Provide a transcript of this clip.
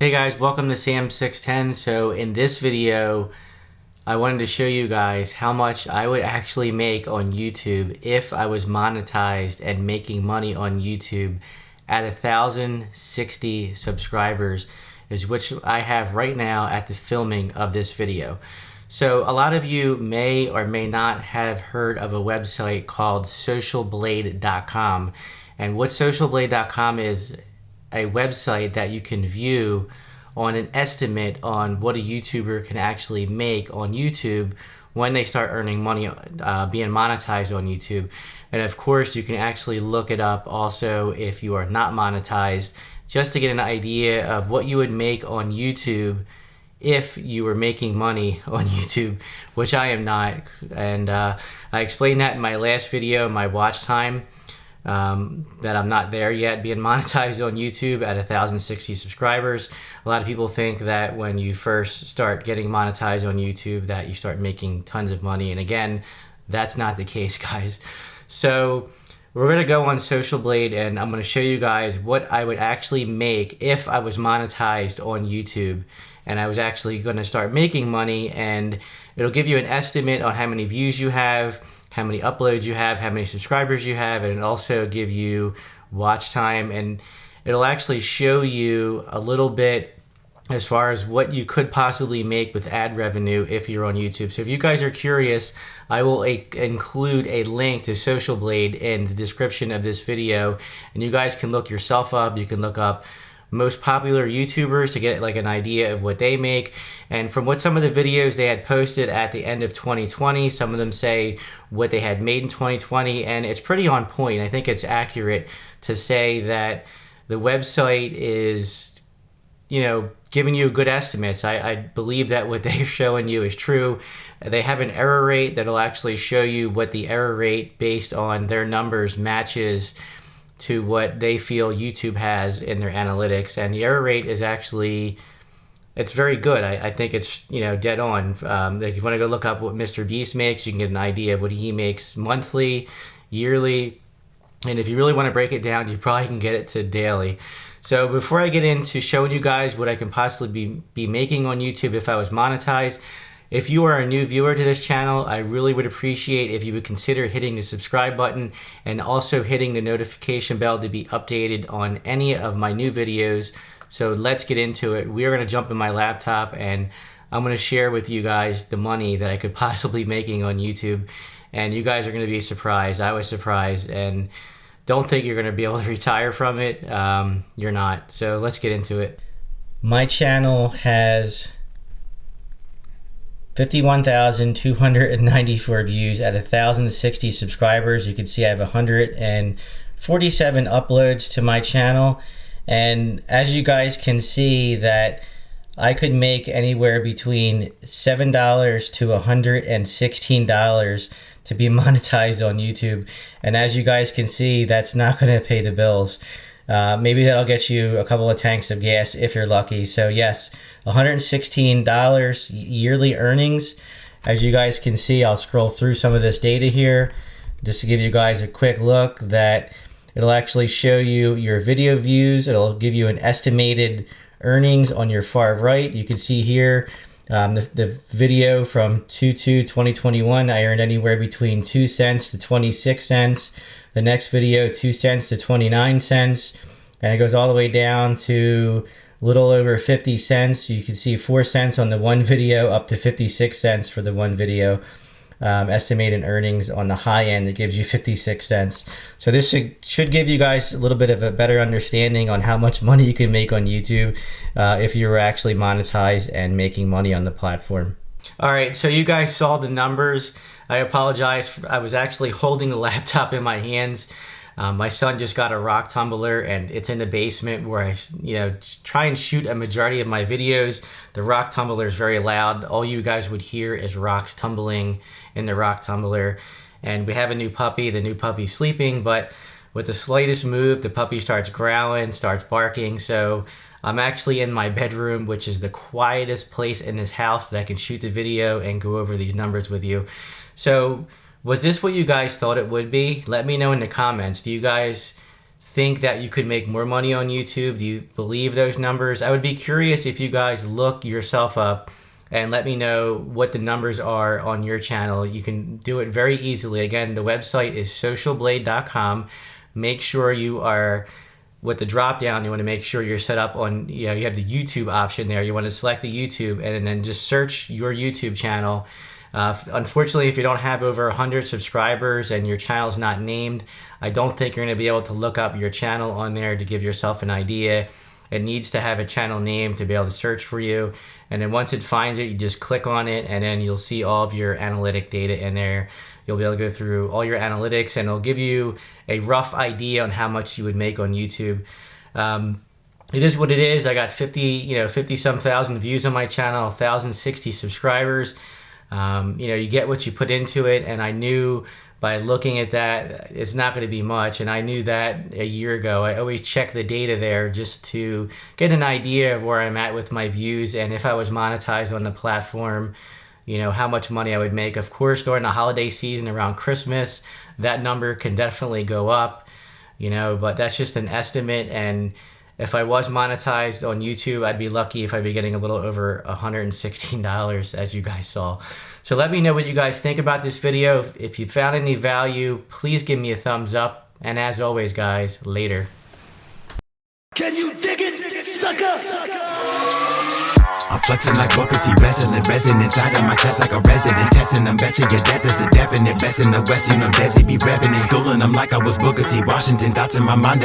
Hey guys, welcome to Sam610. So in this video, I wanted to show you guys how much I would actually make on YouTube if I was monetized and making money on YouTube at 1,060 subscribers, is which I have right now at the filming of this video. So a lot of you may or may not have heard of a website called socialblade.com. And what socialblade.com is a website that you can view on an estimate on what a YouTuber can actually make on YouTube when they start earning money, being monetized on YouTube. And of course, you can actually look it up also if you are not monetized, just to get an idea of what you would make on YouTube if you were making money on YouTube, which I am not. And I explained that in my last video, my watch time. That I'm not there yet being monetized on YouTube at 1,060 subscribers. A lot of people think that when you first start getting monetized on YouTube that you start making tons of money, and again, that's not the case, guys. So we're gonna go on Social Blade and I'm gonna show you guys what I would actually make if I was monetized on YouTube and I was actually gonna start making money, and it'll give you an estimate on how many views you have, how many uploads you have, how many subscribers you have, and it'll also give you watch time, and it'll actually show you a little bit as far as what you could possibly make with ad revenue if you're on YouTube. So if you guys are curious, I will include a link to Social Blade in the description of this video, and you guys can look yourself up. You can look up most popular YouTubers to get like an idea of what they make. And from what some of the videos they had posted at the end of 2020, some of them say what they had made in 2020, and it's pretty on point. I think it's accurate to say that the website is, you know, giving you good estimates. I believe that what they're showing you is true. They have an error rate that'll actually show you what the error rate based on their numbers matches to what they feel YouTube has in their analytics, and the error rate is actually, it's very good. I think it's, you know, dead on. Like if you want to go look up what Mr. Beast makes, you can get an idea of what he makes monthly, yearly, and if you really want to break it down, you probably can get it to daily. So before I get into showing you guys what I can possibly be making on YouTube if I was monetized, if you are a new viewer to this channel, I really would appreciate if you would consider hitting the subscribe button and also hitting the notification bell to be updated on any of my new videos. So let's get into it. We are going to jump in my laptop and I'm going to share with you guys the money that I could possibly be making on YouTube. And you guys are going to be surprised. I was surprised, and don't think you're going to be able to retire from it. You're not. So let's get into it. My channel has 51,294 views at 1,060 subscribers. You can see I have 147 uploads to my channel, and as you guys can see that I could make anywhere between $7 to $116 to be monetized on YouTube, and as you guys can see, that's not going to pay the bills. Maybe that'll get you a couple of tanks of gas if you're lucky. So yes, $116 yearly earnings. As you guys can see, I'll scroll through some of this data here just to give you guys a quick look that it'll actually show you your video views. It'll give you an estimated earnings on your far right. You can see here the video from 2/2/2021, I earned anywhere between 2 cents to 26 cents. The next video, 2 cents to 29 cents. And it goes all the way down to a little over 50 cents. You can see 4 cents on the one video up to 56 cents for the one video. Estimated earnings on the high end, it gives you 56 cents. So this should give you guys a little bit of a better understanding on how much money you can make on YouTube if you were actually monetized and making money on the platform. All right, so you guys saw the numbers. I apologize. I was actually holding the laptop in my hands. My son just got a rock tumbler, and it's in the basement where I, try and shoot a majority of my videos. The rock tumbler is very loud. All you guys would hear is rocks tumbling in the rock tumbler. And we have a new puppy. The new puppy's sleeping, but with the slightest move, the puppy starts growling, starts barking. So I'm actually in my bedroom, which is the quietest place in this house that I can shoot the video and go over these numbers with you. So was this what you guys thought it would be? Let me know in the comments. Do you guys think that you could make more money on YouTube? Do you believe those numbers? I would be curious if you guys look yourself up and let me know what the numbers are on your channel. You can do it very easily. Again, the website is socialblade.com. Make sure you are, with the drop down, you want to make sure you're set up on, you have the YouTube option there. You want to select the YouTube and then just search your YouTube channel. Unfortunately, if you don't have over 100 subscribers and your channel's not named, I don't think you're going to be able to look up your channel on there to give yourself an idea. It needs to have a channel name to be able to search for you. And then once it finds it, you just click on it and then you'll see all of your analytic data in there. You'll be able to go through all your analytics and it'll give you a rough idea on how much you would make on YouTube. It is what it is. I got 50 some thousand views on my channel, 1,060 subscribers. You get what you put into it, and I knew by looking at that it's not going to be much, and I knew that a year ago. I always check the data there just to get an idea of where I'm at with my views, and if I was monetized on the platform, how much money I would make. Of course, during the holiday season around Christmas, that number can definitely go up, but that's just an estimate. And if I was monetized on YouTube, I'd be lucky if I'd be getting a little over $116, as you guys saw. So let me know what you guys think about this video. If you found any value, please give me a thumbs up. And as always, guys, later. Can you dig it, sucker? I'm flexing like Booker T, wrestling resin inside of my chest like a resident. Testing them, betcha your death is a definite. Best in the West, Desi be repping and schooling them like I was Booker T. Washington, thoughts in my mind.